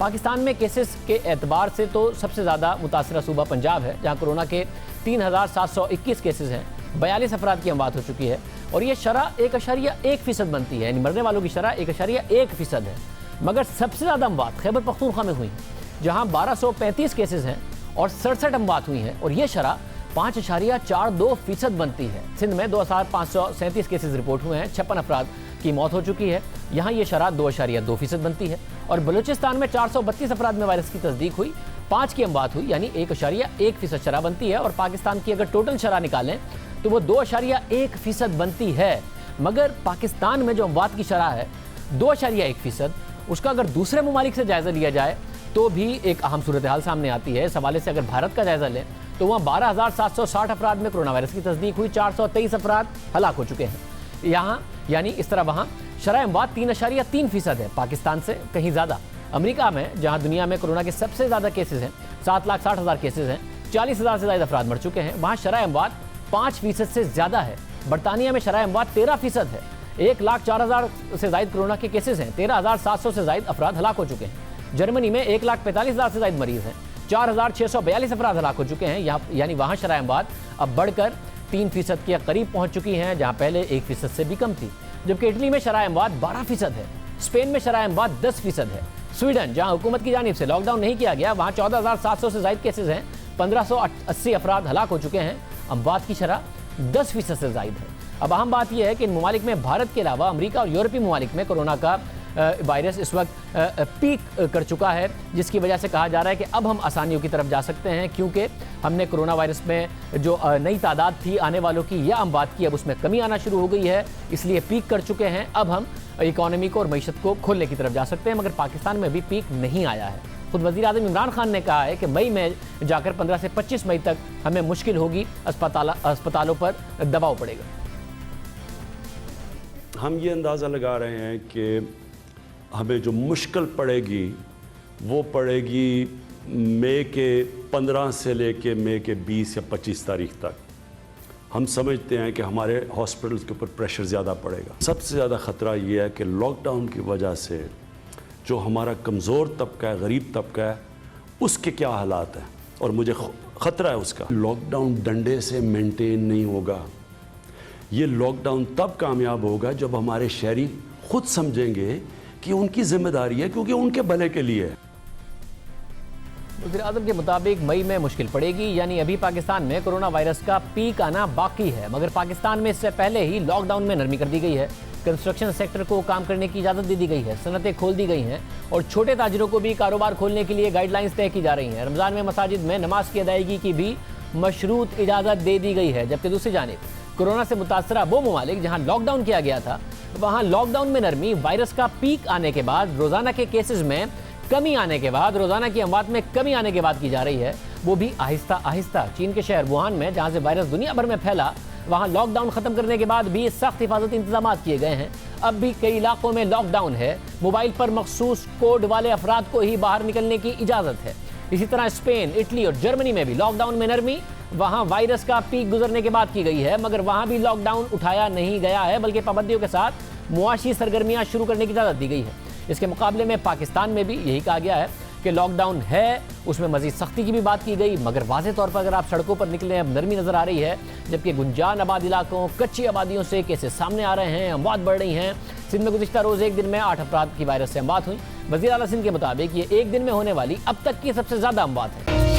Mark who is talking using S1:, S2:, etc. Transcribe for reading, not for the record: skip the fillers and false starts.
S1: पाकिस्तान में केसेस के एतबार से तो सबसे ज़्यादा मुतासरा सूबा पंजाब है, जहाँ कोरोना के 3,721 केसेस हैं, 42 अफराद की अमवात हो चुकी है और ये शरह 1.1% बनती है, यानी मरने वालों की शरह 1.1% है। मगर सबसे ज़्यादा अमवात खैबर पख्तूनख्वा में हुई, जहाँ 1235 केसेस हैं और 67 अमवात हुई हैं और ये शरह 5.42% बनती है। सिंध में 2,537 केसेस रिपोर्ट हुए हैं, 56 अफराद की मौत हो चुकी है, यहाँ ये शरह 2.2% बनती है। और बलूचिस्तान में 432 अफराद में वायरस की तस्दीक हुई, 5 की अमवात हुई, यानी 1.1% शरह बनती है। और पाकिस्तान की अगर टोटल शरह निकालें तो वो 2.1% बनती है। मगर पाकिस्तान में जो अमवात की शरह है 2.1%, उसका अगर दूसरे ममालिक से जायज़ा लिया जाए तो भी एक अहम सूरत हाल सामने आती है। इस हवाले से अगर भारत का जायज़ा लें तो वहाँ 12,760 अफराद में कोरोना वायरस की तस्दीक हुई, 423 अफराद हलाक हो चुके हैं यहाँ, यानी इस तरह वहाँ शरह अमवात 3.3% है, पाकिस्तान से कहीं ज़्यादा। अमेरिका में, जहाँ दुनिया में कोरोना के सबसे ज़्यादा केसेस हैं, 7,60,000 केसेस हैं, 40,000 से ज़्यादा अफराद मर चुके हैं, वहाँ शरह अमवात 5% से ज़्यादा है। बरतानिया में शरह अमवात 13% है, 1,04,000 से ज़ायद कोरोना के केसेस हैं, 13,700 से ज़ायद अफराद हलाक हो चुके हैं। जर्मनी में 1,45,000 से ज़ायद मरीज़ हैं, 4,642 अफराद हलाक हो चुके हैं, यानी वहाँ शरह अमवात अब बढ़कर 3% के करीब पहुँच चुकी हैं, जहाँ पहले 1% से भी कम थी। जबकि इटली में शरह अमवात 12% है, स्पेन में शरह अमवात 10% है। स्वीडन, जहाँ हुकूमत की जानिब से लॉकडाउन नहीं किया गया, वहाँ 14,700 से ज़ायद केसेस हैं, 1,580 अफराद हलाक हो चुके हैं, अमवात की शरह 10% से ज़ायद है। अब अहम बात यह है कि इन ममालिक में भारत के अलावा अमेरिका और यूरोपीय ममालिक में कोरोना का वायरस इस वक्त पीक कर चुका है, जिसकी वजह से कहा जा रहा है कि अब हम आसानियों की तरफ जा सकते हैं, क्योंकि हमने कोरोना वायरस में जो नई तादाद थी आने वालों की या अमवात की, अब उसमें कमी आना शुरू हो गई है, इसलिए पीक कर चुके हैं। अब हम इकॉनमी को और मईशत को खोलने की तरफ जा सकते हैं। मगर पाकिस्तान में भी पीक नहीं आया है। खुद वज़ीर आज़म इमरान खान ने कहा है कि मई में जाकर 15 से 25 मई तक हमें मुश्किल होगी, अस्पतालों पर दबाव पड़ेगा।
S2: हम ये अंदाज़ा लगा रहे हैं कि हमें जो मुश्किल पड़ेगी वो पड़ेगी मई के 15 से लेके मई के 20 या 25 तारीख तक। हम समझते हैं कि हमारे हॉस्पिटल्स के ऊपर प्रेशर ज़्यादा पड़ेगा। सबसे ज़्यादा ख़तरा ये है कि लॉकडाउन की वजह से जो हमारा कमज़ोर तबका है, गरीब तबका है, उसके क्या हालात हैं और मुझे ख़तरा है उसका। लॉकडाउन डंडे से मेंटेन नहीं होगा। ये लॉकडाउन तब कामयाब होगा जब हमारे शहरी खुद समझेंगे कि उनकी जिम्मेदारी है, क्योंकि उनके भले के लिए है।
S1: वज़ीर आज़म के मुताबिक मई में मुश्किल पड़ेगी, यानी अभी पाकिस्तान में कोरोना वायरस का पीक आना बाकी है। मगर पाकिस्तान में इससे पहले ही लॉकडाउन में नरमी कर दी गई है, कंस्ट्रक्शन सेक्टर को काम करने की इजाज़त दे दी गई है, सनतें खोल दी गई हैं और छोटे ताजिरों को भी कारोबार खोलने के लिए गाइडलाइंस तय की जा रही हैं। रमज़ान में मसाजिद में नमाज की अदायगी की भी मशरूत इजाज़त दे दी गई है। जबकि दूसरी जानिब कोरोना से मुतासरा वो ममालिक जहाँ लॉकडाउन किया गया था, वहाँ लॉकडाउन में नरमी, वायरस का पीक आने के बाद, रोज़ाना के केसेस में कमी आने के बाद, रोज़ाना की अमवात में कमी आने के बाद की जा रही है, वो भी आहिस्ता आहिस्ता। चीन के शहर वुहान में, जहाँ से वायरस दुनिया भर में फैला, वहाँ लॉकडाउन ख़त्म करने के बाद भी सख्त हिफाजती इंतजाम किए गए हैं। अब भी कई इलाकों में लॉकडाउन है, मोबाइल पर मखसूस कोड वाले अफराद को ही बाहर निकलने की इजाज़त है। इसी तरह स्पेन, इटली और जर्मनी में भी लॉकडाउन में नरमी वहाँ वायरस का पीक गुजरने के बाद की गई है, मगर वहाँ भी लॉकडाउन उठाया नहीं गया है, बल्कि पाबंदियों के साथ मुआशी सरगर्मियाँ शुरू करने की इजाज़त दी गई है। इसके मुकाबले में पाकिस्तान में भी यही कहा गया है कि लॉकडाउन है, उसमें मज़ीद सख्ती की भी बात की गई, मगर वाज़े तौर पर अगर आप सड़कों पर निकलें अब नरमी नज़र आ रही है। जबकि गुंजान आबाद इलाकों, कच्ची आबादियों से केसेस सामने आ रहे हैं, अमवात बढ़ रही हैं। सिंध में गुज़िश्ता रोज़ एक दिन में 8 अफराद की वायरस से अमवात हुई। वज़ीर आला सिंध के मुताबिक ये एक दिन में होने वाली अब तक की सबसे ज़्यादा अमवात है।